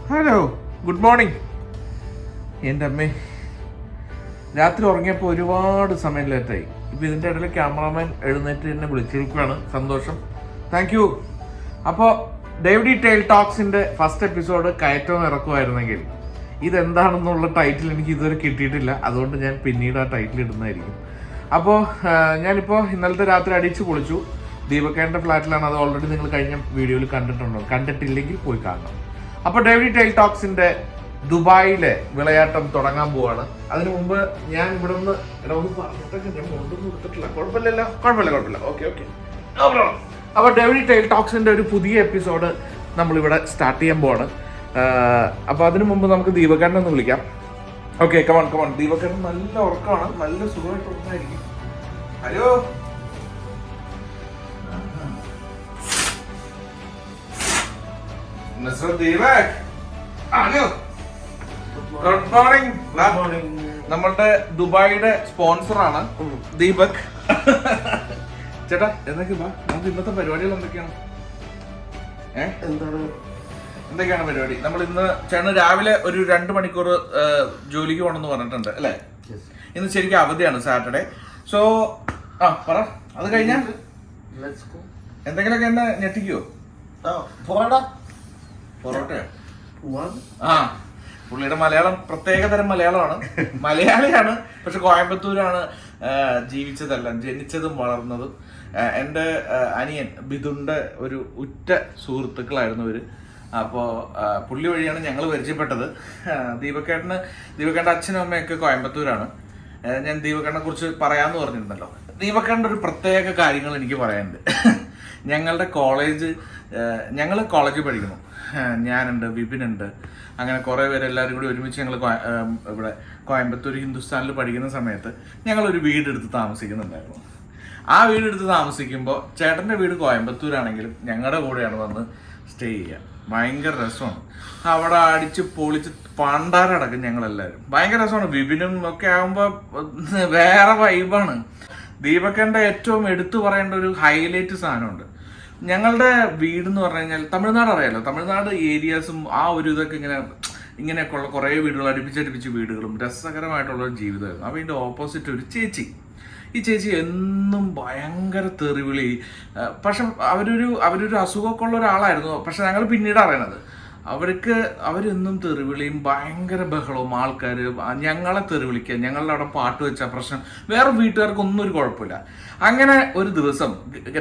Hello, good morning. എൻ്റെ അമ്മേ, രാത്രി ഉറങ്ങിയപ്പോൾ ഒരുപാട് സമയം ലേറ്റായി. ഇപ്പോൾ ഇതിൻ്റെ ഇടയിൽ ക്യാമറാമാൻ എഴുന്നേറ്റ് എന്നെ വിളിച്ചിരിക്കുകയാണ്. സന്തോഷം, താങ്ക് യു. അപ്പോൾ ഡേവിഡി ടെയിൽ ടോക്സിൻ്റെ ഫസ്റ്റ് എപ്പിസോഡ് കയറ്റവും ഇറക്കുമായിരുന്നെങ്കിൽ ഇതെന്താണെന്നുള്ള ടൈറ്റിൽ എനിക്ക് ഇതുവരെ കിട്ടിയിട്ടില്ല. അതുകൊണ്ട് ഞാൻ പിന്നീട് ആ ടൈറ്റിൽ ഇടുന്നതായിരിക്കും. അപ്പോൾ ഞാനിപ്പോൾ ഇന്നലത്തെ രാത്രി അടിച്ചു പൊളിച്ചു. ദീപക്കേൻ്റെ ഫ്ലാറ്റിലാണ്. അത് ഓൾറെഡി നിങ്ങൾ കഴിഞ്ഞ വീഡിയോയിൽ കണ്ടിട്ടുണ്ടോ? കണ്ടിട്ടില്ലെങ്കിൽ പോയി കാണണം. അപ്പോൾ ഡേവിഡി ടെയിൽ ടോക്സിൻ്റെ ദുബായിലെ വിളയാട്ടം തുടങ്ങാൻ പോവാണ്. അതിനു മുമ്പ് ഞാൻ ഇവിടെ നിന്ന് പറഞ്ഞിട്ടൊക്കെ ഞാൻ കൊണ്ടൊന്നും എടുത്തിട്ടില്ല. കുഴപ്പമില്ല. ഓക്കെ. അപ്പോൾ ഡേവിഡി ടെയിൽ ടോക്സിൻ്റെ ഒരു പുതിയ എപ്പിസോഡ് നമ്മളിവിടെ സ്റ്റാർട്ട് ചെയ്യാൻ പോവാണ്. അപ്പോൾ അതിനു മുമ്പ് നമുക്ക് ദീപക്കേട്ടനെ ഒന്ന് വിളിക്കാം. Okay, come on. ദീപക്കേട്ടൻ നല്ല ഉറക്കമാണ്, നല്ല സുഖമായിട്ട് ഉറക്കമായിരിക്കും. Hello, mister Deepak. Good morning. നമ്മളുടെ ദുബായിയുടെ സ്പോൺസറാണ് ദീപക്. ചേട്ടാ, നമുക്ക് ഇന്നത്തെ പരിപാടികൾ എന്തൊക്കെയാണ്? എന്തൊക്കെയാണ് പരിപാടി? നമ്മൾ ഇന്ന് ചേട്ടന് രാവിലെ ഒരു 2 മണിക്കൂർ ജോലിക്ക് പോകണമെന്ന് പറഞ്ഞിട്ടുണ്ട് അല്ലേ? ഇന്ന് ശരിക്കും അവധിയാണ്, സാറ്റർഡേ. സോ പറ, അത് കഴിഞ്ഞാൽ എന്തെങ്കിലുമൊക്കെ എന്നെ ഞെട്ടിക്കുവോ? പൊറോട്ടയോ? പുള്ളിയുടെ മലയാളം പ്രത്യേകതരം മലയാളമാണ്. മലയാളിയാണ്, പക്ഷെ കോയമ്പത്തൂരാണ് ജീവിച്ചതെല്ലാം, ജനിച്ചതും വളർന്നതും. എൻ്റെ അനിയൻ ബിദുൻ്റെ ഒരു ഉറ്റ സുഹൃത്തുക്കളായിരുന്നു ഇവർ. അപ്പോൾ പുള്ളി വഴിയാണ് ഞങ്ങൾ പരിചയപ്പെട്ടത്. ദീപക്കേട്ടൻ്റെ അച്ഛനും അമ്മയൊക്കെ കോയമ്പത്തൂരാണ്. ഞാൻ ദീപക്കേട്ടനെ കുറിച്ച് പറയാമെന്ന് പറഞ്ഞിരുന്നല്ലോ. ദീപക്കേട്ടൻ്റെ ഒരു പ്രത്യേക കാര്യങ്ങൾ എനിക്ക് പറയാനുണ്ട്. ഞങ്ങൾ കോളേജിൽ പഠിക്കുന്നു. ഞാനുണ്ട്, വിപിനുണ്ട്, അങ്ങനെ കുറേ പേര് എല്ലാവരും കൂടി ഒരുമിച്ച് ഞങ്ങൾ ഇവിടെ കോയമ്പത്തൂർ ഹിന്ദുസ്ഥാനിൽ പഠിക്കുന്ന സമയത്ത് ഞങ്ങളൊരു വീടെടുത്ത് താമസിക്കുന്നുണ്ടായിരുന്നു. ആ വീടെടുത്ത് താമസിക്കുമ്പോൾ ചേട്ടൻ്റെ വീട് കോയമ്പത്തൂരാണെങ്കിലും ഞങ്ങളുടെ കൂടെയാണ് വന്ന് സ്റ്റേ ചെയ്യുക. ഭയങ്കര രസമാണ്. അവിടെ അടിച്ച് പൊളിച്ച് പണ്ടാരടക്കും ഞങ്ങളെല്ലാവരും. ഭയങ്കര രസമാണ്. വിപിനും ഒക്കെ ആകുമ്പോൾ വേറെ വൈബാണ്. ദീപക്കൻ്റെ ഏറ്റവും എടുത്തു പറയേണ്ട ഒരു ഹൈലൈറ്റ് സാധനമുണ്ട്. ഞങ്ങളുടെ വീടെന്ന് പറഞ്ഞു കഴിഞ്ഞാൽ തമിഴ്നാട് അറിയാലോ. തമിഴ്നാട് ഏരിയാസും ആ ഒരു ഇതൊക്കെ ഇങ്ങനെയൊക്കെയുള്ള കുറേ വീടുകൾ, അടുപ്പിച്ചടുപ്പിച്ച് വീടുകളും രസകരമായിട്ടുള്ള ഒരു ജീവിതമായിരുന്നു. അപ്പോൾ ഇതിൻ്റെ ഓപ്പോസിറ്റ് ഒരു ചേച്ചി. ഈ ചേച്ചി എന്നും ഭയങ്കര തെറിവിളി. പക്ഷെ അവരൊരു അസുഖമൊക്കെ ഉള്ള ഒരാളായിരുന്നു. പക്ഷെ ഞങ്ങൾ പിന്നീട് അറിയണത് അവരെന്നും തെറിവിളിയും ഭയങ്കര ബഹളവും. ആൾക്കാർ ഞങ്ങളെ തെറിവിളിക്കുക, ഞങ്ങളുടെ അവിടെ പാട്ട് വെച്ച പ്രശ്നം. വേറെ വീട്ടുകാർക്കൊന്നും ഒരു കുഴപ്പമില്ല. അങ്ങനെ ഒരു ദിവസം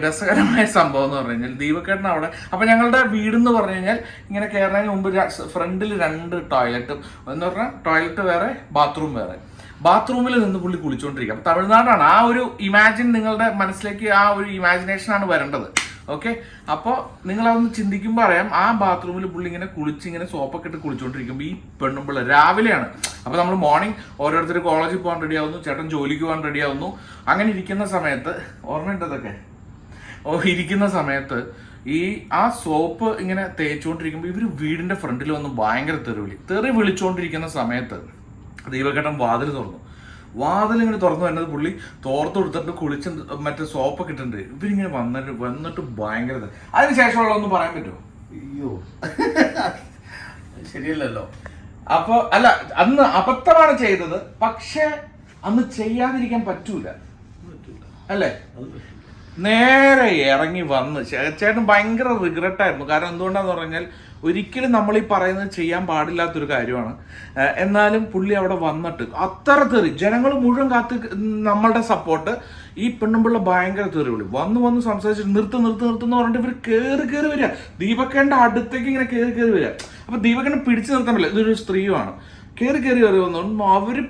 രസകരമായ സംഭവം എന്ന് പറഞ്ഞു കഴിഞ്ഞാൽ ദീപക്കേട്ടൻ അവിടെ. അപ്പം ഞങ്ങളുടെ വീടെന്ന് പറഞ്ഞു കഴിഞ്ഞാൽ ഇങ്ങനെ കയറുന്നതിന് മുമ്പ് ഫ്രണ്ടിൽ 2 ടോയ്ലറ്റും എന്ന് പറഞ്ഞാൽ ടോയ്ലറ്റ് വേറെ, ബാത്റൂം വേറെ. ബാത്റൂമിൽ നിന്ന് പുള്ളി കുളിച്ചുകൊണ്ടിരിക്കുക. അപ്പം തമിഴ്നാടാണ്. ആ ഒരു ഇമാജിൻ നിങ്ങളുടെ മനസ്സിലേക്ക്, ആ ഒരു ഇമാജിനേഷനാണ് വരേണ്ടത്. ഓക്കെ, അപ്പോൾ നിങ്ങളതൊന്ന് ചിന്തിക്കുമ്പോൾ അറിയാം. ആ ബാത്റൂമിൽ പുള്ളി ഇങ്ങനെ കുളിച്ചിങ്ങനെ സോപ്പൊക്കെ ഇട്ട് കുളിച്ചുകൊണ്ടിരിക്കുമ്പോൾ ഈ പെണ്ണുമ്പിള്ള രാവിലെയാണ്. അപ്പോൾ നമ്മൾ മോർണിംഗ് ഓരോരുത്തർ കോളേജിൽ പോകാൻ റെഡിയാവുന്നു, ചേട്ടൻ ജോലിക്ക് പോകാൻ റെഡിയാവുന്നു. അങ്ങനെ ഇരിക്കുന്ന സമയത്ത് ഓർമ്മയുണ്ടതൊക്കെ ഇരിക്കുന്ന സമയത്ത് ആ സോപ്പ് ഇങ്ങനെ തേച്ചുകൊണ്ടിരിക്കുമ്പോൾ ഇവർ വീടിൻ്റെ ഫ്രണ്ടിൽ വന്ന് ഭയങ്കര തെറി വിളിച്ചുകൊണ്ടിരിക്കുന്ന സമയത്ത് ദീപക്കേട്ടൻ വാതിലിങ്ങനെ തുറന്നു വരുന്നത് പുള്ളി തോർത്ത് കൊടുത്തിട്ട് കുളിച്ച് മറ്റേ സോപ്പൊക്കെ ഇട്ടിട്ടുണ്ട്. ഇവരിങ്ങനെ വന്നിട്ട് ഭയങ്കര. അതിനുശേഷമുള്ള ഒന്നും പറയാൻ പറ്റുമോ? അയ്യോ, ശരിയല്ലല്ലോ. അപ്പൊ അല്ല, അന്ന് അബദ്ധമാണ് ചെയ്തത്. പക്ഷെ അന്ന് ചെയ്യാതിരിക്കാൻ പറ്റൂല അല്ലേ? നേരെ ഇറങ്ങി വന്ന് ചേട്ടൻ ഭയങ്കര റിഗ്രറ്റായിരുന്നു. കാരണം എന്തുകൊണ്ടാന്ന് പറഞ്ഞാൽ ഒരിക്കലും നമ്മൾ ഈ പറയുന്നത് ചെയ്യാൻ പാടില്ലാത്തൊരു കാര്യമാണ്. എന്നാലും പുള്ളി അവിടെ വന്നിട്ട് അത്ര തെറി, ജനങ്ങൾ മുഴുവൻ നമ്മളുടെ സപ്പോർട്ട്. ഈ പെണ്ണുമ്പിള്ള ഭയങ്കര തെറി വിളി വന്ന് സംസാരിച്ചിട്ട് നിർത്തുന്ന് പറഞ്ഞിട്ട് ഇവർ കയറി വരിക. ദീപക്കേൻ്റെ അടുത്തേക്ക് ഇങ്ങനെ കയറി വരിക. അപ്പൊ ദീപക്കനെ പിടിച്ചു നിർത്താൻ പറ്റില്ല, ഇതൊരു സ്ത്രീയുമാണ്. കയറി വന്നു. അവര്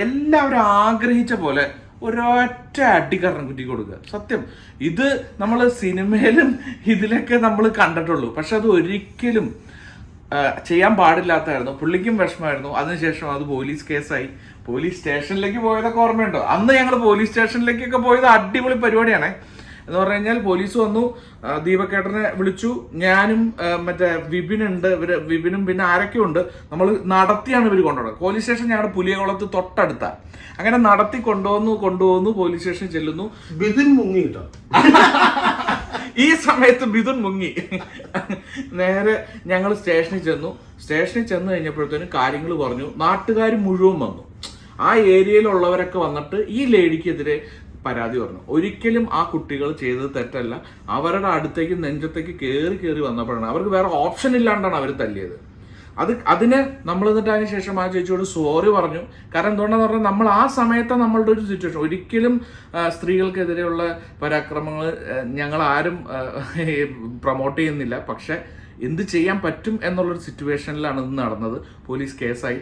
എല്ലാവരും ആഗ്രഹിച്ച പോലെ ഒരൊറ്റ അടിക്കരണം കുറ്റി കൊടുക്കുക. സത്യം, ഇത് നമ്മൾ സിനിമയിലും ഇതിലൊക്കെ നമ്മൾ കണ്ടിട്ടുള്ളൂ. പക്ഷെ അത് ഒരിക്കലും ചെയ്യാൻ പാടില്ലാത്തായിരുന്നു. പുള്ളിക്കും വിഷമമായിരുന്നു. അതിനുശേഷം അത് പോലീസ് കേസായി. പോലീസ് സ്റ്റേഷനിലേക്ക് പോയതൊക്കെ ഓർമ്മയുണ്ടോ? അന്ന് ഞങ്ങൾ പോലീസ് സ്റ്റേഷനിലേക്കൊക്കെ പോയത് അടിപൊളി പരിപാടിയാണേ. എന്ന് പറഞ്ഞു കഴിഞ്ഞാൽ പോലീസ് വന്നു, ദീപക്കേട്ടനെ വിളിച്ചു, ഞാനും മറ്റേ വിപിനുണ്ട്, വിപിനും പിന്നെ ആരൊക്കെ ഉണ്ട്. നമ്മൾ നടത്തിയാണ് ഇവർ കൊണ്ടുപോകുന്നത്. പോലീസ് സ്റ്റേഷൻ ഞങ്ങളുടെ പുലിയകുളത്ത് തൊട്ടടുത്താണ്. അങ്ങനെ നടത്തി കൊണ്ടുവന്നു പോലീസ് സ്റ്റേഷനിൽ ചെല്ലുന്നു. ബിപിൻ മുങ്ങിട്ടോ ഈ സമയത്ത് ബിദുൻ മുങ്ങി. നേരെ ഞങ്ങൾ സ്റ്റേഷനിൽ ചെന്ന് കഴിഞ്ഞപ്പോഴത്തേനും കാര്യങ്ങൾ പറഞ്ഞു. നാട്ടുകാർ മുഴുവൻ വന്നു. ആ ഏരിയയിലുള്ളവരൊക്കെ വന്നിട്ട് ഈ ലേഡിക്കെതിരെ പരാതി പറഞ്ഞു. ഒരിക്കലും ആ കുട്ടികൾ ചെയ്തത് തെറ്റല്ല, അവരുടെ അടുത്തേക്ക് നെഞ്ചത്തേക്ക് കയറി വന്നപ്പോഴാണ്, അവർക്ക് വേറെ ഓപ്ഷൻ ഇല്ലാണ്ടാണ് അവർ തല്ലിയത്. അതിന് നമ്മൾ എന്നിട്ട് അതിന് ശേഷം ആ ചേച്ചിയോട് സോറി പറഞ്ഞു. കാരണം എന്തുകൊണ്ടാന്ന് പറഞ്ഞാൽ നമ്മൾ ആ സമയത്ത് നമ്മളുടെ ഒരു സിറ്റുവേഷൻ, ഒരിക്കലും സ്ത്രീകൾക്കെതിരെയുള്ള പരാക്രമങ്ങൾ ഞങ്ങൾ ആരും പ്രൊമോട്ട് ചെയ്യുന്നില്ല. പക്ഷെ എന്ത് ചെയ്യാൻ പറ്റും എന്നുള്ളൊരു സിറ്റുവേഷനിലാണ് ഇത് നടന്നത്. പോലീസ് കേസായി.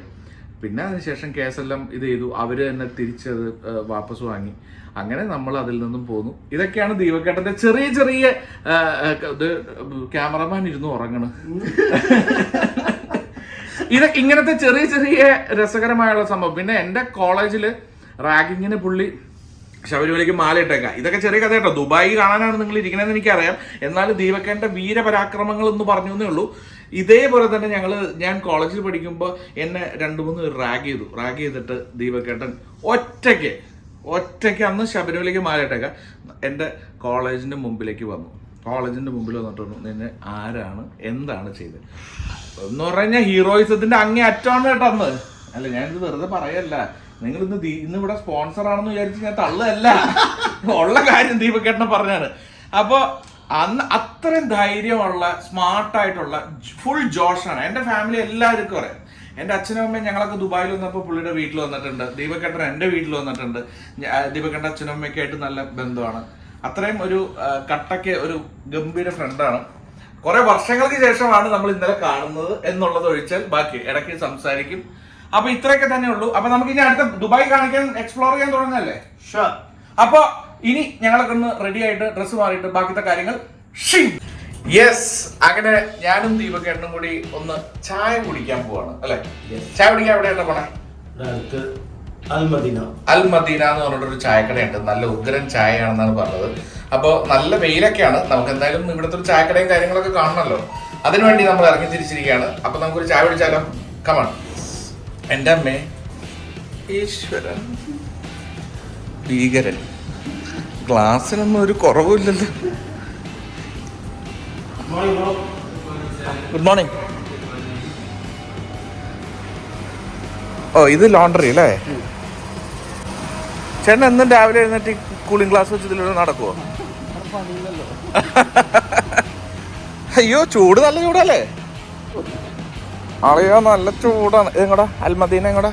പിന്നെ അതിനുശേഷം കേസെല്ലാം ഇത് ചെയ്തു. അവർ തന്നെ തിരിച്ചത് വാപ്പസ് വാങ്ങി. അങ്ങനെ നമ്മൾ അതിൽ നിന്നും പോന്നു. ഇതൊക്കെയാണ് ദീപക്കേട്ടന്റെ ചെറിയ ഇത്. ക്യാമറമാൻ ഇരുന്ന് ഉറങ്ങണ്. ഇങ്ങനത്തെ ചെറിയ രസകരമായുള്ള സംഭവം. പിന്നെ എൻ്റെ കോളേജിൽ റാഗിങ്ങിന് പുള്ളി ശബരിമലയ്ക്ക് മാലയിട്ടേക്കാം. ഇതൊക്കെ ചെറിയ കഥ കേട്ടോ. ദുബായി കാണാനാണ് നിങ്ങൾ ഇരിക്കണമെന്ന് എനിക്കറിയാം. എന്നാലും ദീപക്കേട്ടന്റെ വീരപരാക്രമങ്ങൾ എന്ന് പറഞ്ഞു എന്നേ ഉള്ളൂ. ഇതേപോലെ തന്നെ ഞാൻ കോളേജിൽ പഠിക്കുമ്പോൾ എന്നെ 2-3 പേർ റാഗ് ചെയ്തിട്ട് ദീപക്കേട്ടൻ ഒറ്റയ്ക്ക് അന്ന് ശബരിമലയ്ക്ക് മാലയിട്ടേക്കാം എൻ്റെ കോളേജിന്റെ മുമ്പിലേക്ക് വന്നു. കോളേജിന്റെ മുമ്പിൽ വന്നിട്ട് നിന്നെ ആരാണ് എന്താണ് ചെയ്തത് എന്ന് പറഞ്ഞാൽ ഹീറോയിസത്തിന്റെ അങ്ങേ അറ്റമാണ് കേട്ടോ അന്ന്. അല്ല, ഞാനിത് വെറുതെ പറയല്ല. നിങ്ങൾ ഇന്ന് ഇവിടെ സ്പോൺസർ ആണെന്ന് വിചാരിച്ച് ഞാൻ തള്ളല്ല. ഉള്ള കാര്യം ദീപക്കേട്ടനെ പറഞ്ഞാണ്. അപ്പൊ അന്ന് അത്രയും ധൈര്യമുള്ള സ്മാർട്ടായിട്ടുള്ള ഫുൾ ജോഷാണ്. എൻ്റെ ഫാമിലി എല്ലാവർക്കും അറിയാം. എൻ്റെ അച്ഛനും അമ്മയും ഞങ്ങളൊക്കെ ദുബായിൽ വന്നപ്പോൾ പുള്ളിയുടെ വീട്ടിൽ വന്നിട്ടുണ്ട്. ദീപക്കേട്ടൻ എൻ്റെ വീട്ടിൽ വന്നിട്ടുണ്ട്. ദീപക്കേട്ടൻ്റെ അച്ഛനും അമ്മയൊക്കെ ആയിട്ട് നല്ല ബന്ധമാണ്. അത്രയും ഒരു കട്ടയ്ക്ക് ഒരു ഗംഭീര ഫ്രണ്ടാണ്. കുറെ വർഷങ്ങൾക്ക് ശേഷമാണ് നമ്മൾ ഇന്നലെ കാണുന്നത് എന്നുള്ളത് ഒഴിച്ചാൽ ബാക്കി ഇടയ്ക്ക് സംസാരിക്കും. അപ്പൊ ഇത്രയൊക്കെ തന്നെ ഉള്ളൂ. അപ്പൊ നമുക്ക് ഇനി അടുത്ത ദുബായ് കാണിക്കാൻ എക്സ്പ്ലോർ ചെയ്യാൻ തുടങ്ങല്ലേ? ഷുവർ. അപ്പൊ ഇനി ഞങ്ങളൊക്കെ ഒന്ന് റെഡി ആയിട്ട് ഡ്രസ്സ് മാറിയിട്ട് ബാക്കിത്തെ കാര്യങ്ങൾ. യെസ്, അങ്ങനെ ഞാനും ദീപക്കേട്ടനും കൂടി ഒന്ന് ചായ കുടിക്കാൻ പോവാണ് അല്ലെ? ചായ കുടിക്കാൻ എവിടെയാ പോണേ? അൽ മദീന എന്ന് പറഞ്ഞിട്ടൊരു ചായക്കടയുണ്ട്. നല്ല ഉഗ്രൻ ചായയാണെന്നാണ് പറഞ്ഞത്. അപ്പോൾ നല്ല വെയിലൊക്കെയാണ്. നമുക്ക് എന്തായാലും ഇവിടുത്തെ ഒരു ചായക്കടയും കാര്യങ്ങളൊക്കെ കാണണമല്ലോ. അതിനുവേണ്ടി നമ്മൾ ഇറങ്ങി തിരിച്ചിരിക്കുകയാണ്. അപ്പൊ നമുക്കൊരു ചായ കുടിച്ചാലോ? കമൺ. എൻ്റെ അമ്മേ ഈശ്വരൻ, ഭീകരൻ. ഗ്ലാസ്സിനൊന്നും ഒരു കുറവില്ലല്ലോ. Good morning. ഓ, ഇത് ലോണ്ടറി അല്ലേ? ചേട്ടൻ എന്നും രാവിലെ എഴുന്നേറ്റ് കൂളിംഗ് ഗ്ലാസ് വെച്ച് ഇതിലൂടെ നടക്കുവോ? അയ്യോ, ചൂട് നല്ല ചൂടല്ലേ? അറിയോ, നല്ല ചൂടാണ്. എങ്ങടാ അൽമദീന? എങ്ങടാ?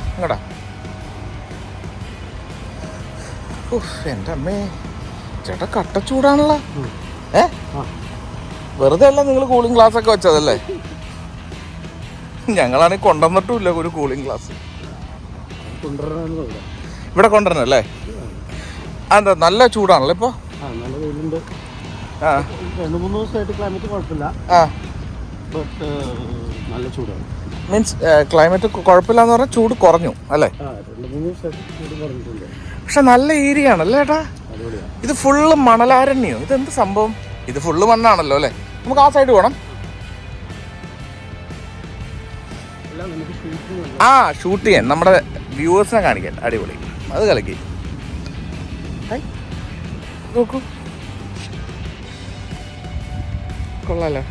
എൻ്റെ അമ്മേ, ചേട്ടാ കട്ട ചൂടാണല്ലോ. വെറുതെ അല്ല നിങ്ങൾ കൂളിംഗ് ഗ്ലാസ് ഒക്കെ വെച്ചതല്ലേ? ഞങ്ങളാണെങ്കിൽ കൊണ്ടുവന്നിട്ടുമില്ല ഒരു കൂളിംഗ് ഗ്ലാസ്. ഇവിടെ കൊണ്ടുവരണം അല്ലേ? അതെന്താ, നല്ല ചൂടാണല്ലോ ഇപ്പൊ? മീൻസ് ക്ലൈമറ്റ് കുഴപ്പമില്ലാന്ന് പറഞ്ഞാൽ ചൂട് കുറഞ്ഞു അല്ലേ? പക്ഷെ നല്ല ഏരിയ ആണല്ലേ ചേട്ടാ? ഇത് ഫുള്ള് മണലാരണ്യോ? ഇതെന്ത് സംഭവം? ഇത് ഫുള്ള് മണ്ണാണല്ലോ അല്ലേ? നമുക്ക് ആ സൈഡ് പോകണം. ഷൂട്ട് ചെയ്യാൻ നമ്മുടെ വ്യൂവേഴ്സിനെ കാണിക്കാൻ. അടിപൊളി, അത് കലക്കി. നോക്കൂ, കൊള്ളാലോ.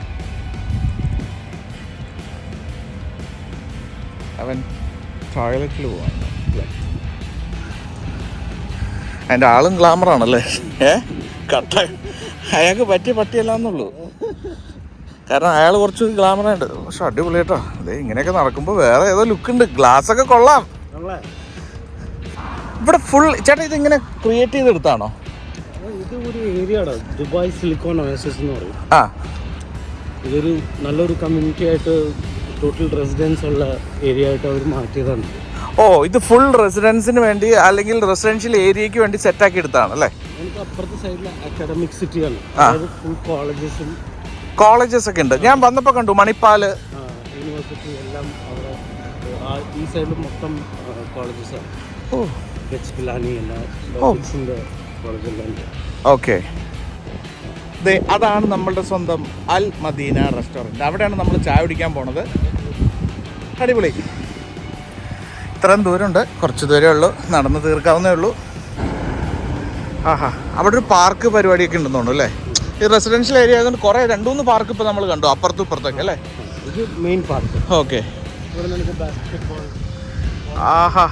അവൻ ടോയ്ലറ്റിൽ പോവാണ്. അതിൻ്റെ ആളും ഗ്ലാമറാണല്ലേ? കട്ട അയാൾക്ക് പറ്റിയ പട്ടിയല്ലാന്നുള്ളൂ. കാരണം അയാൾ കുറച്ച് ഗ്ലാമറുണ്ട്. പക്ഷെ അടിപൊളി കേട്ടോ. അതെ, ഇങ്ങനെയൊക്കെ നടക്കുമ്പോൾ വേറെ ഏതോ ലുക്കുണ്ട്. ഗ്ലാസ് ഒക്കെ കൊള്ളാം. ഇവിടെ ഫുൾ ചേട്ടാ ഇതിങ്ങനെ ക്രിയേറ്റ് ചെയ്തെടുത്താണോ? ഇത് ഒരു ഏരിയ ആണ്, ദുബായ് സിലിക്കോൺ ഒയാസിസ് എന്ന് പറയും. ഇതൊരു നല്ലൊരു കമ്മ്യൂണിറ്റി ആയിട്ട്, ടോട്ടൽ റെസിഡൻസ് ഉള്ള ഏരിയ ആയിട്ട് അവർ മാറ്റിയതാണ്. ഓ, ഇത് ഫുൾ റെസിഡൻസിന് വേണ്ടി അല്ലെങ്കിൽ റെസിഡൻഷ്യൽ ഏരിയക്ക് വേണ്ടി സെറ്റ് ആക്കി എടുത്താണ് അല്ലേ? നമുക്ക് അപ്പുറത്തെ സൈഡിൽ അക്കാഡമിക് സിറ്റിയാണ്. ഫുൾ കോളേജസ് ഒക്കെ ഉണ്ട്. ഞാൻ വന്നപ്പോൾ കണ്ടു മണിപ്പാല് യൂണിവേഴ്സിറ്റി എല്ലാം അവിടെ. ഈ സൈഡിൽ മൊത്തം കോളേജസ് ആണ്. ഓക്കെ, അതാണ് നമ്മളുടെ സ്വന്തം അൽ മദീന റെസ്റ്റോറൻറ്റ്. അവിടെയാണ് നമ്മൾ ചായ കുടിക്കാൻ പോണത്. അടിപൊളി. ഇത്രയും ദൂരമുണ്ട്, കുറച്ച് ദൂരമേ ഉള്ളൂ, നടന്ന് തീർക്കാവുന്നേ ഉള്ളൂ. അവിടെ ഒരു പാർക്ക് പരിപാടിയൊക്കെ ഉണ്ടെന്ന് തോന്നുന്നു അല്ലേ? ഈ റെസിഡൻഷ്യൽ ഏരിയ ആയതുകൊണ്ട് കുറേ 2-3 പാർക്ക് ഇപ്പോൾ നമ്മൾ കണ്ടു, അപ്പുറത്തും ഇപ്പുറത്തൊക്കെ അല്ലേ. ഇത് മെയിൻ പാർക്ക്. ഓക്കെ. ആഹാ,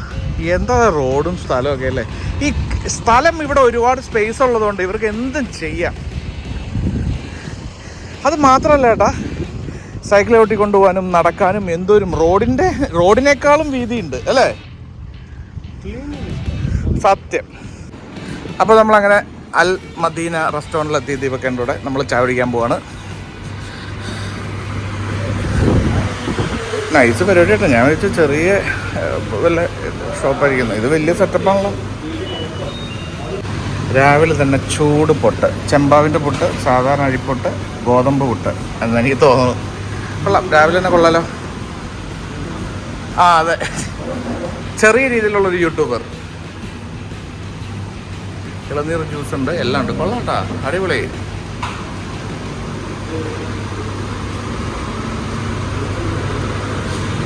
എന്താ റോഡും സ്ഥലമൊക്കെ അല്ലേ. ഈ സ്ഥലം ഇവിടെ ഒരുപാട് സ്പേസ് ഉള്ളതുകൊണ്ട് ഇവർക്ക് എന്തും ചെയ്യാം. അത് മാത്രമല്ല ഏട്ടാ, സൈക്കിൾ ഓട്ടി കൊണ്ടുപോകാനും നടക്കാനും എന്തോരും റോഡിനേക്കാളും വീതിയുണ്ട് അല്ലേ. സത്യം. അപ്പോൾ നമ്മളങ്ങനെ അൽ മദീന റെസ്റ്റോറൻറ്റിലെത്തി ദീപക്കേൻ്റെ കൂടെ നമ്മൾ ചായ കുടിക്കാൻ പോവാണ്. നൈസ് പരിപാടി കേട്ടോ. ഞാൻ വെച്ചാൽ ചെറിയ വല്ല ഷോപ്പായിരിക്കുന്നു, ഇത് വലിയ സെറ്റപ്പാണല്ലോ. രാവിലെ തന്നെ ചൂട് പൊട്ട്, ചെമ്പാവിൻ്റെ പുട്ട്, സാധാരണ അരിപ്പൊട്ട്, ഗോതമ്പ് പുട്ട് എന്ന് എനിക്ക് തോന്നുന്നു. കൊള്ളാം, രാവിലെ തന്നെ കൊള്ളാലോ. ആ അതെ, ചെറിയ രീതിയിലുള്ളൊരു യൂട്യൂബർ. ഇളനീർ ജ്യൂസ് ഉണ്ട്, എല്ലാം ഉണ്ട്. കൊള്ളാം കേട്ടോ, അടിപൊളി.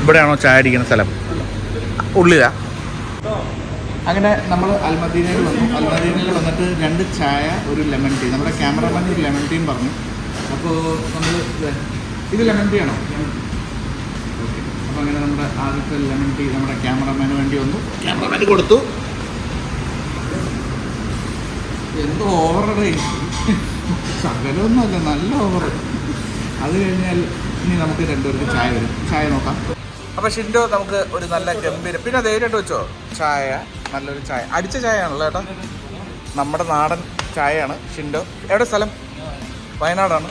ഇവിടെയാണോ ചായ അടിക്കുന്ന സ്ഥലം? ഉള്ളിലാ. അങ്ങനെ നമ്മൾ അൽമദീനയിൽ വന്നു. അൽമദീനയിൽ വന്നിട്ട് 2 ചായ, ഒരു ലെമൺ ടീ. നമ്മുടെ ക്യാമറമാൻ ഒരു ലെമൺ ടീം പറഞ്ഞു. അപ്പോൾ നമ്മൾ ഇത് ലെമൺ ടീ ആണോ? ഓക്കെ. അപ്പോൾ അങ്ങനെ നമ്മുടെ ആദ്യത്തെ ലെമൺ ടീ നമ്മുടെ ക്യാമറമാന് വേണ്ടി വന്നു. ക്യാമറമാന് കൊടുത്തു. എന്തോ ഓവറേ, ശകലമൊന്നുമല്ല, നല്ല ഓവർ. അത് കഴിഞ്ഞാൽ ഇനി നമുക്ക് 2 പേർക്ക് ചായ വരും. ചായ നോക്കാം. അപ്പോൾ ഷിൻഡോ നമുക്ക് ഒരു നല്ല ഗംഭീരം, പിന്നെ ധൈര്യമായിട്ട് വെച്ചോ ചായ, നല്ലൊരു ചായ. അടിച്ച ചായ ആണല്ലോ ഏട്ടാ, നമ്മുടെ നാടൻ ചായയാണ്. ഷിൻഡോ എവിടെ സ്ഥലം? വയനാടാണ്.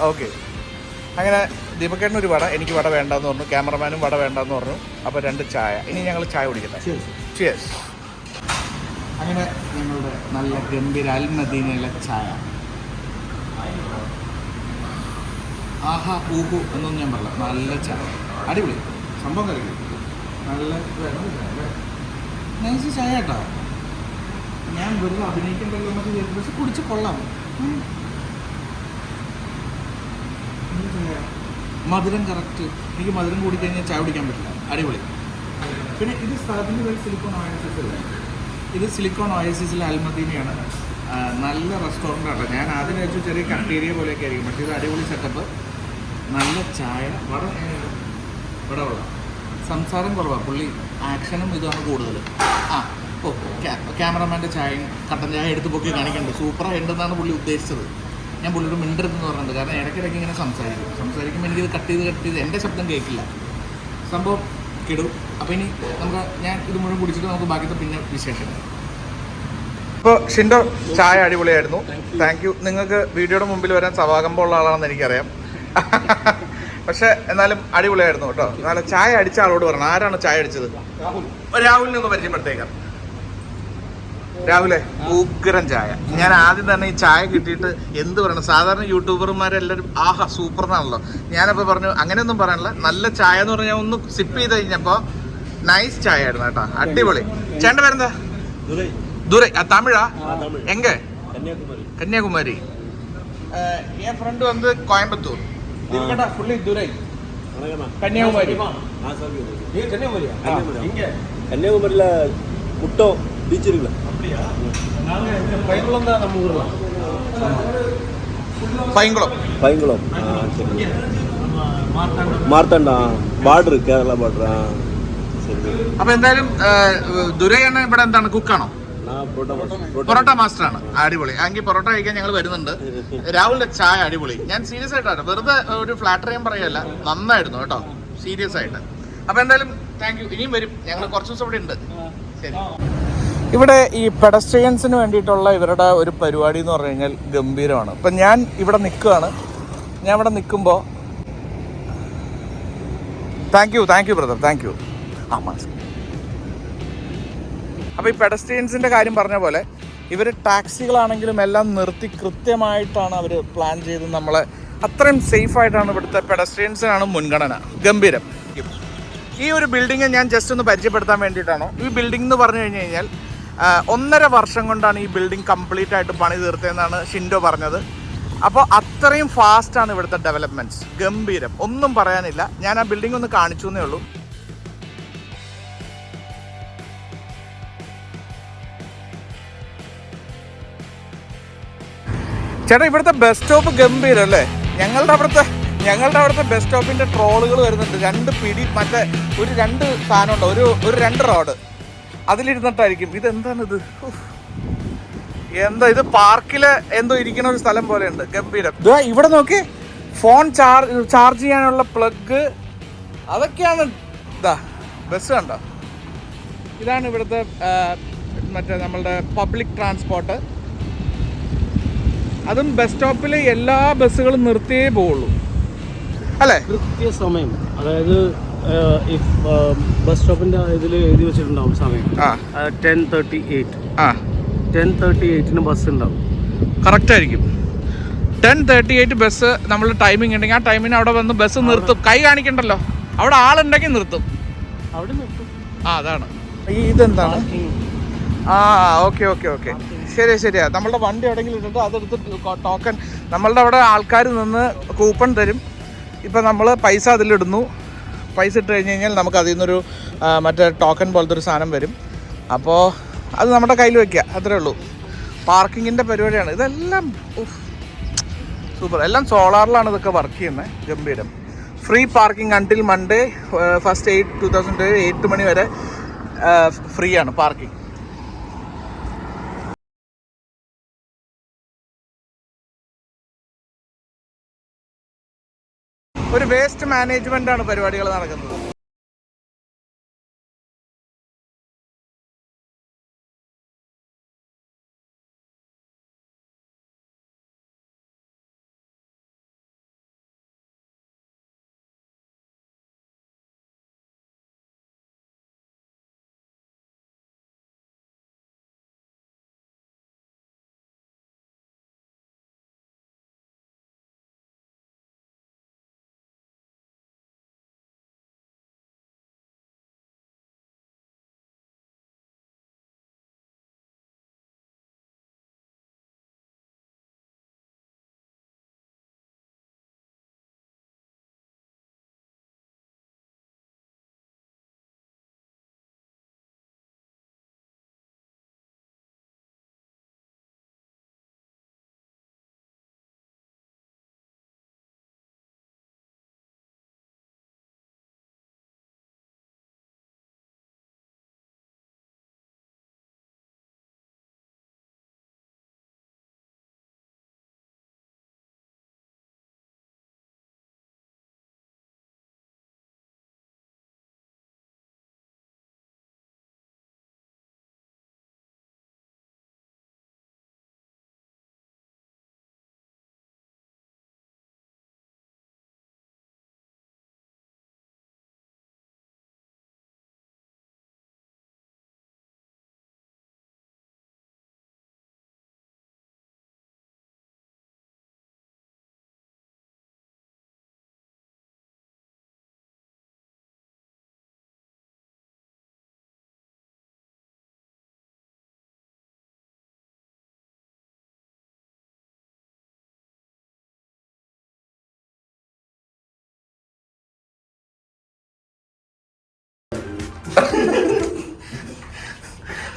ഓക്കെ. അങ്ങനെ ദീപക്കേട്ടന് ഒരു വട, എനിക്ക് വട വേണ്ടെന്ന് പറഞ്ഞു, ക്യാമറമാനും വട വേണ്ടെന്ന് പറഞ്ഞു. അപ്പോൾ 2 ചായ. ഇനി ഞങ്ങൾ ചായ കുടിക്കട്ടെ. ചിയേഴ്സ്. അങ്ങനെ ഞങ്ങളുടെ നല്ല ഗംഭീര അൽ മദീനയിലെ ചായ. ആഹാ ഊഹു എന്നൊന്നും ഞാൻ പറയില്ല, നല്ല ചായ, അടിപൊളി സംഭവം. കളിക്കും നല്ല നൈസ് ചായ കേട്ടോ. ഞാൻ വെറുതെ അഭിനയിക്കേണ്ടല്ലോ എന്നൊക്കെ വിചാരിച്ചു, പക്ഷെ കുടിച്ച് കൊള്ളാം. മധുരം കറക്റ്റ്. എനിക്ക് മധുരം കൂടി കഴിഞ്ഞാൽ ചായ കുടിക്കാൻ പറ്റില്ല. അടിപൊളി. പിന്നെ ഇത് സ്ഥലത്തിൻ്റെ പേര് സിലിക്കോൺ ഓയസിസ് അല്ലേ? ഇത് സിലിക്കോൺ ഓയസിസിലെ അൽ മദീനയാണ്. നല്ല റെസ്റ്റോറൻ്റ് ആണ്. ഞാൻ ആദ്യം വെച്ചു ചെറിയ കഫ്റ്റീരിയ പോലെയൊക്കെ ആയിരിക്കും, പക്ഷേ ഇത് അടിപൊളി സെറ്റപ്പ്. നല്ല ചായ, വട കൊള്ളാം. സംസാരം കുറവാണ്, പുള്ളി ആക്ഷനും ഇതാണ് കൂടുതൽ. ആ ഓ, ക്യാമറമാൻ്റെ ചായയും കട്ടൻ ചായ എടുത്ത് പൊക്കി കാണിക്കുന്നുണ്ട്. സൂപ്പറായിട്ടുണ്ടെന്നാണ് പുള്ളി ഉദ്ദേശിച്ചത്. ഞാൻ പുള്ളിയോട് മിണ്ടരുതെന്ന് പറഞ്ഞിട്ടുണ്ട്, കാരണം ഇടയ്ക്കിടയ്ക്ക് ഇങ്ങനെ സംസാരിക്കുമ്പോൾ എനിക്കിത് കട്ട് ചെയ്ത് എൻ്റെ ശബ്ദം കേൾക്കില്ല. സംഭവം കിടും. അപ്പോൾ ഇനി ഞാൻ ഇത് മുഴുവൻ കുടിച്ചിട്ട് നമുക്ക് ബാക്കിയത്തെ പിന്നെ വിശേഷങ്ങൾ. ഇപ്പോൾ ഷിൻഡോ ചായ അടിപൊളിയായിരുന്നു. Thank you. നിങ്ങൾക്ക് വീഡിയോയുടെ മുമ്പിൽ വരാൻ സവാകമ്പുള്ള ആളാണെന്ന് എനിക്കറിയാം, പക്ഷെ എന്നാലും അടിപൊളിയായിരുന്നു കേട്ടോ. നല്ല ചായ അടിച്ച ആളോട് പറഞ്ഞു. ആരാണ് ചായ അടിച്ചത്? രാഹുലിനെ ഒന്ന് പരിചയപ്പെടുത്തേക്കാം. രാവിലെ ഉഗ്രൻ ചായ. ഞാൻ ആദ്യം തന്നെ ഈ ചായ കിട്ടിയിട്ട് എന്ത് പറയണം, സാധാരണ യൂട്യൂബർമാരെല്ലാവരും ആഹാ സൂപ്പർ എന്നാണല്ലോ. ഞാനപ്പോൾ പറഞ്ഞു അങ്ങനെയൊന്നും പറയാനില്ല, നല്ല ചായ എന്ന് പറഞ്ഞാൽ ഒന്ന് സിപ്പ് ചെയ്ത് കഴിഞ്ഞപ്പോൾ നൈസ് ചായ ആയിരുന്നു കേട്ടോ, അടിപൊളി. ചേട്ടൻ്റെ പേരെന്താ? ദുരൈ. തമിഴാ? എങ്ക? കന്യാകുമാരി. என் ஃப்ரெண்டு வந்து கோயம்புத்தூர். இருக்கடா ஃபுல்லி துரை. கன்னியாகுமரி. கன்னியாகுமரியில முட்டோ பீச் இருக்குல்ல, அப்படியா? நாங்க பைங்குளம் தான் நம்ம ஊர்ல. பைங்குளம். சரி. Marthanda Baader, Kerala Baader. അപ്പൊ എന്തായാലും ദുരൈയാണ് ഇവിടെ എന്താണ്, കുക്കാണോ? പൊറോട്ട മാസ്റ്റർ ആണ്. അടിപൊളി. എങ്കിൽ പൊറോട്ട കഴിക്കാൻ ഞങ്ങൾ വരുന്നുണ്ട്. രാഹുലിന്റെ ചായ അടിപൊളി. ഞാൻ സീരിയസ് ആയിട്ടാണ്, വെറുതെ ഒരു ഫ്ലാറ്റർ ചെയ്യാൻ പറയല്ല, നന്നായിരുന്നു കേട്ടോ, സീരിയസ് ആയിട്ട്. അപ്പൊ എന്തായാലും താങ്ക് യു. ഇനിയും വരും, ഞങ്ങൾ കുറച്ച് ദിവസം ഇവിടെ ഉണ്ട്. ശരി. ഇവിടെ ഈ പെഡസ്ട്രിയൻസിന് വേണ്ടിയിട്ടുള്ള ഇവരുടെ ഒരു പരിപാടി എന്ന് പറഞ്ഞു കഴിഞ്ഞാൽ ഗംഭീരമാണ്. ഇപ്പം ഞാൻ ഇവിടെ നിൽക്കുകയാണ്. ഞാൻ ഇവിടെ നിൽക്കുമ്പോൾ thank you brother, thank you. ആ മാസ്. അപ്പോൾ ഈ പെഡസ്ട്രിയൻസിൻ്റെ കാര്യം പറഞ്ഞ പോലെ ഇവർ ടാക്സികളാണെങ്കിലും എല്ലാം നിർത്തി കൃത്യമായിട്ടാണ് അവർ പ്ലാൻ ചെയ്ത് നമ്മളെ അത്രയും സേഫായിട്ടാണ് ഇവിടുത്തെ പെഡസ്ട്രിയൻസിനാണ് മുൻഗണന. ഗംഭീരം. ഈ ഒരു ബിൽഡിങ് ഞാൻ ജസ്റ്റ് ഒന്ന് പരിചയപ്പെടുത്താൻ വേണ്ടിയിട്ടാണോ. ഈ ബിൽഡിംഗ് എന്ന് പറഞ്ഞു കഴിഞ്ഞ് കഴിഞ്ഞാൽ 1.5 വർഷം കൊണ്ടാണ് ഈ ബിൽഡിംഗ് കംപ്ലീറ്റ് ആയിട്ട് പണി തീർത്തതെന്നാണ് ഷിൻഡോ പറഞ്ഞത്. അപ്പോൾ അത്രയും ഫാസ്റ്റാണ് ഇവിടുത്തെ ഡെവലപ്മെൻറ്റ്സ്. ഗംഭീരം, ഒന്നും പറയാനില്ല. ഞാൻ ആ ബിൽഡിംഗ് ഒന്ന് കാണിച്ചു എന്നേ ഉള്ളൂ. ചേട്ടാ ഇവിടുത്തെ ബസ് സ്റ്റോപ്പ് ഗംഭീരം അല്ലേ? ഞങ്ങളുടെ അവിടുത്തെ ബസ് സ്റ്റോപ്പിന്റെ ട്രോളുകൾ വരുന്നുണ്ട്. 2 പിടി മറ്റേ ഒരു 2 സാധനം ഉണ്ടോ, ഒരു 2 റോഡ് അതിലിരുന്നിട്ടായിരിക്കും. ഇതെന്താണിത്? എന്താ ഇത്? പാർക്കില് എന്തോ ഇരിക്കുന്ന ഒരു സ്ഥലം പോലെ ഉണ്ട്. ഗംഭീരം. ഇവിടെ നോക്കി, ഫോൺ ചാർജ് ചെയ്യാനുള്ള പ്ലഗ്, അതൊക്കെയാണ്. ഇതാ ബസ് കണ്ടോ? ഇതാണ് ഇവിടുത്തെ മറ്റേ നമ്മളുടെ പബ്ലിക് ട്രാൻസ്പോർട്ട്. അതും ബസ് സ്റ്റോപ്പിൽ എല്ലാ ബസ്സുകളും നിർത്തിയേ പോവുള്ളൂ അല്ലേ? കൃത്യസമയം, അതായത് ബസ് സ്റ്റോപ്പിന്റെ ഇതിൽ എഴുതി വെച്ചിട്ടുണ്ടാവും സമയം. 10:38 ബസ് ഉണ്ടാവും. കറക്റ്റ് ആയിരിക്കും. 10:38 ബസ് നമ്മൾ ടൈമിംഗ് ഉണ്ടെങ്കിൽ ആ ടൈമിന് അവിടെ വന്ന് ബസ് നിർത്തും. കൈ കാണിക്കണ്ടല്ലോ, അവിടെ ആളുണ്ടെങ്കിൽ നിർത്തും. അവിടെ നിർത്തും. അതാണ്. ഇതെന്താണ്? ഓക്കെ ശരിയാ. നമ്മളുടെ വണ്ടി എവിടെയെങ്കിലും ഇട്ടിട്ട് അതെടുത്ത് ടോക്കൺ, നമ്മളുടെ അവിടെ ആൾക്കാർ നിന്ന് കൂപ്പൺ തരും. ഇപ്പം നമ്മൾ പൈസ അതിലിടുന്നു. പൈസ ഇട്ട് കഴിഞ്ഞ് കഴിഞ്ഞാൽ നമുക്ക് അതിൽ നിന്നൊരു മറ്റേ ടോക്കൺ പോലത്തെ ഒരു സാധനം വരും. അപ്പോൾ അത് നമ്മുടെ കയ്യിൽ വയ്ക്കുക, അത്രേ ഉള്ളൂ. പാർക്കിങ്ങിൻ്റെ പരിപാടിയാണ് ഇതെല്ലാം. സൂപ്പർ. എല്ലാം സോളാറിലാണ് ഇതൊക്കെ വർക്ക് ചെയ്യുന്നത്. ഗംഭീരം. Free parking until Monday 1st 2008 മണി വരെ ഫ്രീ ആണ് പാർക്കിംഗ്. ഒരു വേസ്റ്റ് മാനേജ്മെന്റ് ആണ് പരിപാടികൾ നടക്കുന്നത്.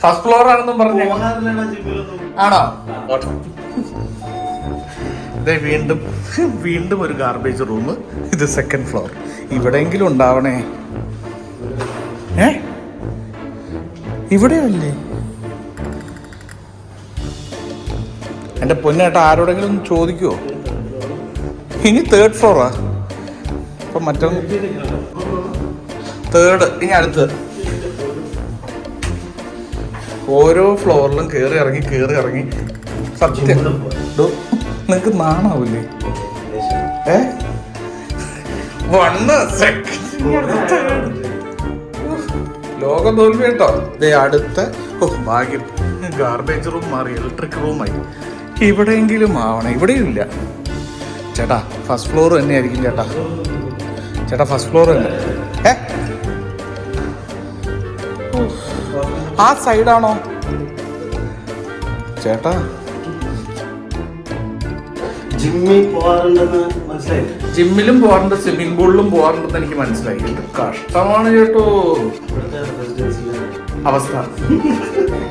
ഫസ്റ്റ് ഫ്ലോർ ആണെന്നും പറഞ്ഞു. ആണോ? വീണ്ടും ഒരു ഗാർബേജ് റൂം. ഇത് 2nd ഫ്ലോർ. ഇവിടെയെങ്കിലും ഉണ്ടാവണേ. ഇവിടെയല്ലേ? എൻ്റെ പൊന്നേട്ടാ, ആരോടെങ്കിലും ഒന്ന് ചോദിക്കുവോ? ഇനി 3rd ഫ്ലോറാ. അപ്പം മറ്റൊന്ന് 3rd. ഇനി അടുത്ത് ഓരോ ഫ്ലോറിലും കയറി ഇറങ്ങി. സത്യം നിങ്ങക്ക് നാണാവൂലേ? 1 സെക്കൻഡ് ലോകം തോൽവി കേട്ടോ. അടുത്ത ഭാഗ്യം ഗാർബേജ് റൂം മാറി ഇലക്ട്രിക് റൂമായി. ഇവിടെയെങ്കിലും ആവണം. ഇവിടെയും ഇല്ല. ചേട്ടാ ഫസ്റ്റ് ഫ്ലോർ തന്നെയായിരിക്കും. ചേട്ടാ ഫസ്റ്റ് ഫ്ലോർ തന്നെ. ആ സൈഡാണോ ചേട്ടാ? ജിമ്മിലും പോകാറുണ്ട്, സ്വിമ്മിംഗ് പൂളിലും പോകാറുണ്ടെന്ന് എനിക്ക് മനസ്സിലായി. കഷ്ടമാണ് കേട്ടോ അവസ്ഥ.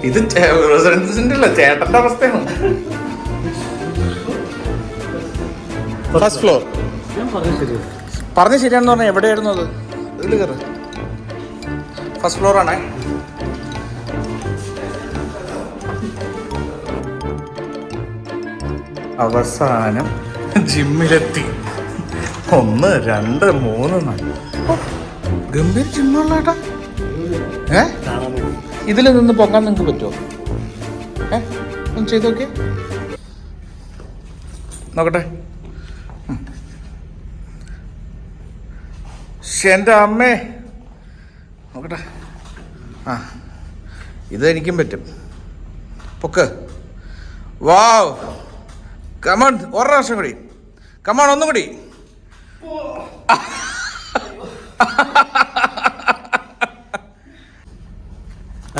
ഇത് റെസിഡൻസിന്റെ അല്ല, ചേട്ടന്റെ അവസ്ഥയാണ്. First floor. ഞാൻ പറഞ്ഞത് ശരിയാണ്. പറഞ്ഞ ശരിയാണെന്ന് പറഞ്ഞാൽ എവിടെയായിരുന്നു അത്? ഇതിൽ കയറ്. ഫസ്റ്റ് ഫ്ലോർ ആണേ. അവസാനം ജിമ്മിലെത്തി. 1 2 3 4 ഗംഭീര ജിമ്മുള്ള ഏട്ടാ. ഇതിൽ നിന്ന് പൊങ്ങാൻ നിങ്ങൾക്ക് പറ്റുമോ? ഒന്ന് ചെയ്ത് നോക്കിയേ, നോക്കട്ടെ. എൻ്റെ അമ്മേ, നോക്കട്ടെ. ഇതെനിക്കും പറ്റും. പൊക്ക്. വാവ്, കമോൺ. ഒരു പ്രാവശ്യം കൂടി. കമോൺ, ഒന്നും കൂടി.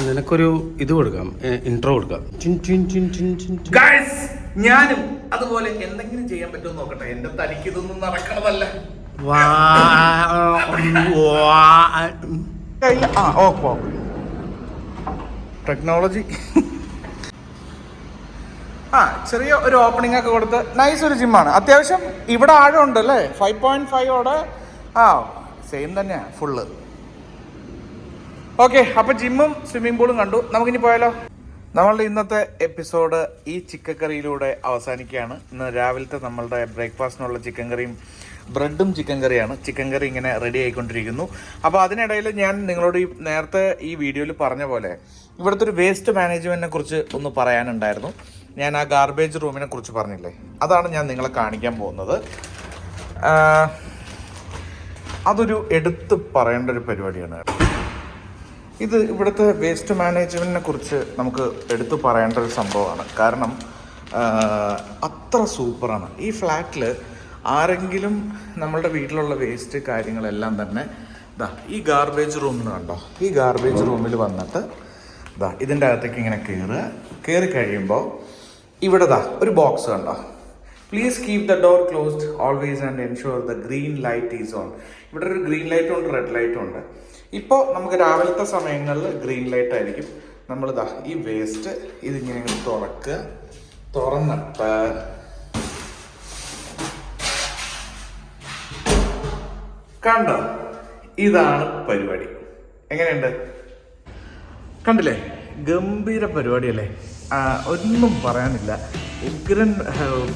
നിനക്കൊരു ഇത് കൊടുക്കാം, ഇൻട്രോ കൊടുക്കാം. ഞാനും അതുപോലെ എന്തെങ്കിലും ചെയ്യാൻ പറ്റുമോ നോക്കട്ടെ. എന്റെ തനിക്ക് ഇതൊന്നും നടക്കണതല്ല. ടെക്നോളജി. ചെറിയ ഒരു ഓപ്പണിംഗ് ഒക്കെ കൊടുത്ത് നൈസ് ഒരു ജിമ്മാണ്. അത്യാവശ്യം ഇവിടെ ആഴമുണ്ട് അല്ലേ? 5.5ഓടെ സെയിം തന്നെയാണ് ഫുള്ള്. ഓക്കെ, അപ്പൊ ജിമ്മും സ്വിമ്മിംഗ് പൂളും കണ്ടു. നമുക്കിനി പോയാലോ? നമ്മളുടെ ഇന്നത്തെ എപ്പിസോഡ് ഈ ചിക്കൻ കറിയിലൂടെ അവസാനിക്കുകയാണ്. ഇന്ന് രാവിലത്തെ നമ്മളുടെ ബ്രേക്ക്ഫാസ്റ്റിനുള്ള ചിക്കൻ കറിയും ബ്രെഡും ചിക്കൻ കറിയാണ്. ചിക്കൻ കറി ഇങ്ങനെ റെഡി ആയിക്കൊണ്ടിരിക്കുന്നു. അപ്പോൾ അതിനിടയിൽ ഞാൻ നിങ്ങളോട് നേരത്തെ ഈ വീഡിയോയിൽ പറഞ്ഞ പോലെ ഇവിടുത്തെ ഒരു വേസ്റ്റ് മാനേജ്മെൻറ്റിനെ കുറിച്ച് ഒന്ന് പറയാനുണ്ടായിരുന്നു. ഞാൻ ആ ഗാർബേജ് റൂമിനെ കുറിച്ച് പറഞ്ഞില്ലേ, അതാണ് ഞാൻ നിങ്ങളെ കാണിക്കാൻ പോകുന്നത്. അതൊരു എടുത്ത് പറയേണ്ട ഒരു പരിപാടിയാണ്. ഇത് ഇവിടുത്തെ വേസ്റ്റ് മാനേജ്മെൻറ്റിനെ കുറിച്ച് നമുക്ക് എടുത്തു പറയേണ്ട ഒരു സംഭവമാണ്. കാരണം അത്ര സൂപ്പറാണ്. ഈ ഫ്ലാറ്റിൽ ആരെങ്കിലും നമ്മളുടെ വീട്ടിലുള്ള വേസ്റ്റ് കാര്യങ്ങളെല്ലാം തന്നെ ഈ ഗാർബേജ് റൂമിൽ കണ്ടോ, ഈ ഗാർബേജ് റൂമിൽ വന്നിട്ട് ഇതിൻ്റെ അകത്തേക്ക് ഇങ്ങനെ കയറി കഴിയുമ്പോൾ ഇവിടെ ഒരു ബോക്സ് കണ്ടോ, please keep the door closed always and ensure the green light is on. ഇവിടെ ഒരു ഗ്രീൻ ലൈറ്റും ഉണ്ട്, റെഡ് ലൈറ്റും ഉണ്ട്. ഇപ്പോൾ നമുക്ക് രാവിലത്തെ സമയങ്ങളിൽ ഗ്രീൻ ലൈറ്റ് ആയിരിക്കും. നമ്മൾ ഈ വേസ്റ്റ് ഇതിങ്ങനെ തുറന്നിട്ട് കണ്ടോ, ഇതാണ് പരിപാടി. എങ്ങനെയുണ്ട്? കണ്ടില്ലേ? ഗംഭീര പരിപാടിയല്ലേ? ഒന്നും പറയാനില്ല. ഉഗ്രൻ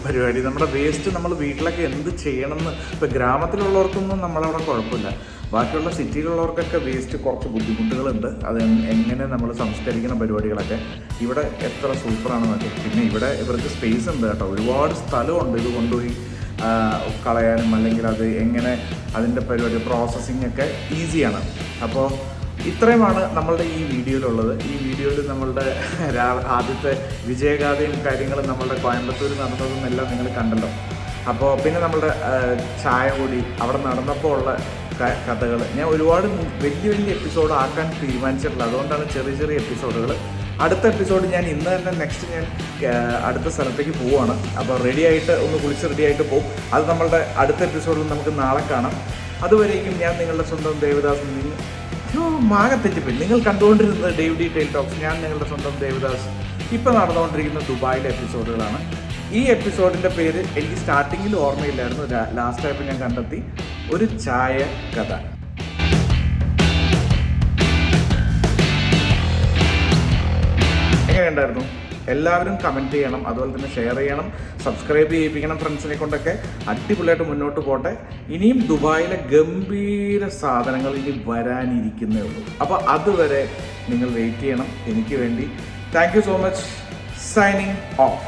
പരിപാടി. നമ്മുടെ വേസ്റ്റ് നമ്മൾ വീട്ടിലൊക്കെ എന്ത് ചെയ്യണമെന്ന്, ഇപ്പോൾ ഗ്രാമത്തിലുള്ളവർക്കൊന്നും നമ്മളവിടെ കുഴപ്പമില്ല. ബാക്കിയുള്ള സിറ്റിയിലുള്ളവർക്കൊക്കെ വേസ്റ്റ് കുറച്ച് ബുദ്ധിമുട്ടുകളുണ്ട്. അത് എങ്ങനെ നമ്മൾ സംസ്കരിക്കുന്ന പരിപാടികളൊക്കെ. ഇവിടെ എത്ര സൂപ്പറാണെന്നൊക്കെ. പിന്നെ ഇവിടെ ഇവർക്ക് സ്പേസ് ഉണ്ട് കേട്ടോ, ഒരുപാട് സ്ഥലമുണ്ട് ഇത് കൊണ്ടുപോയി കളയാനും, അല്ലെങ്കിൽ അത് എങ്ങനെ അതിൻ്റെ പരിപാടി പ്രോസസ്സിങ് ഒക്കെ ഈസിയാണ്. അപ്പോൾ ഇത്രയുമാണ് നമ്മളുടെ ഈ വീഡിയോയിലുള്ളത്. ഈ വീഡിയോയിൽ നമ്മളുടെ ആദ്യത്തെ വിജയഗാഥയും കാര്യങ്ങളും നമ്മളുടെ കോയമ്പത്തൂർ നടന്നതും എല്ലാം നിങ്ങൾ കണ്ടല്ലോ. അപ്പോൾ പിന്നെ നമ്മളുടെ ചായ കൂടി അവിടെ നടന്നപ്പോൾ ഉള്ള കഥകൾ ഞാൻ ഒരുപാട് വലിയ എപ്പിസോഡ് ആക്കാൻ തീരുമാനിച്ചിട്ടില്ല. അതുകൊണ്ടാണ് ചെറിയ ചെറിയ എപ്പിസോഡുകൾ. അടുത്ത എപ്പിസോഡ് ഞാൻ ഇന്ന് തന്നെ നെക്സ്റ്റ് ഞാൻ അടുത്ത സ്ഥലത്തേക്ക് പോവുകയാണ്. അപ്പോൾ റെഡിയായിട്ട് ഒന്ന് കുളിച്ച് റെഡിയായിട്ട് പോകും. അത് നമ്മളുടെ അടുത്ത എപ്പിസോഡിൽ നമുക്ക് നാളെ കാണാം. അതുവരേക്കും ഞാൻ നിങ്ങളുടെ സ്വന്തം ദേവദാസ്. മാകത്തെറ്റിപ്പോയി. നിങ്ങൾ കണ്ടുകൊണ്ടിരുന്നത് ഡേവ് ഡി ടെയിൽ ടോക്സ്. ഞാൻ നിങ്ങളുടെ സ്വന്തം ദേവദാസ്. ഇപ്പോൾ നടന്നുകൊണ്ടിരിക്കുന്ന ദുബായിലെ എപ്പിസോഡുകളാണ്. ഈ എപ്പിസോഡിൻ്റെ പേര് എനിക്ക് സ്റ്റാർട്ടിങ്ങിൽ ഓർമ്മയില്ലായിരുന്നു. ലാസ്റ്റായപ്പോൾ ഞാൻ കണ്ടെത്തി, ഒരു ചായ കഥ. എങ്ങനെയുണ്ടായിരുന്നു? എല്ലാവരും കമൻറ്റ് ചെയ്യണം, അതുപോലെ തന്നെ ഷെയർ ചെയ്യണം, സബ്സ്ക്രൈബ് ചെയ്യിപ്പിക്കണം ഫ്രണ്ട്സിനെ കൊണ്ടൊക്കെ. അടിപൊളിയായിട്ട് മുന്നോട്ട് പോട്ടെ. ഇനിയും ദുബായിലെ ഗംഭീര സാധനങ്ങൾ ഇനി വരാനിരിക്കുന്നേ ഉള്ളൂ. അപ്പോൾ അതുവരെ നിങ്ങൾ വെയിറ്റ് ചെയ്യണം എനിക്ക് വേണ്ടി. Thank you so much. Signing off.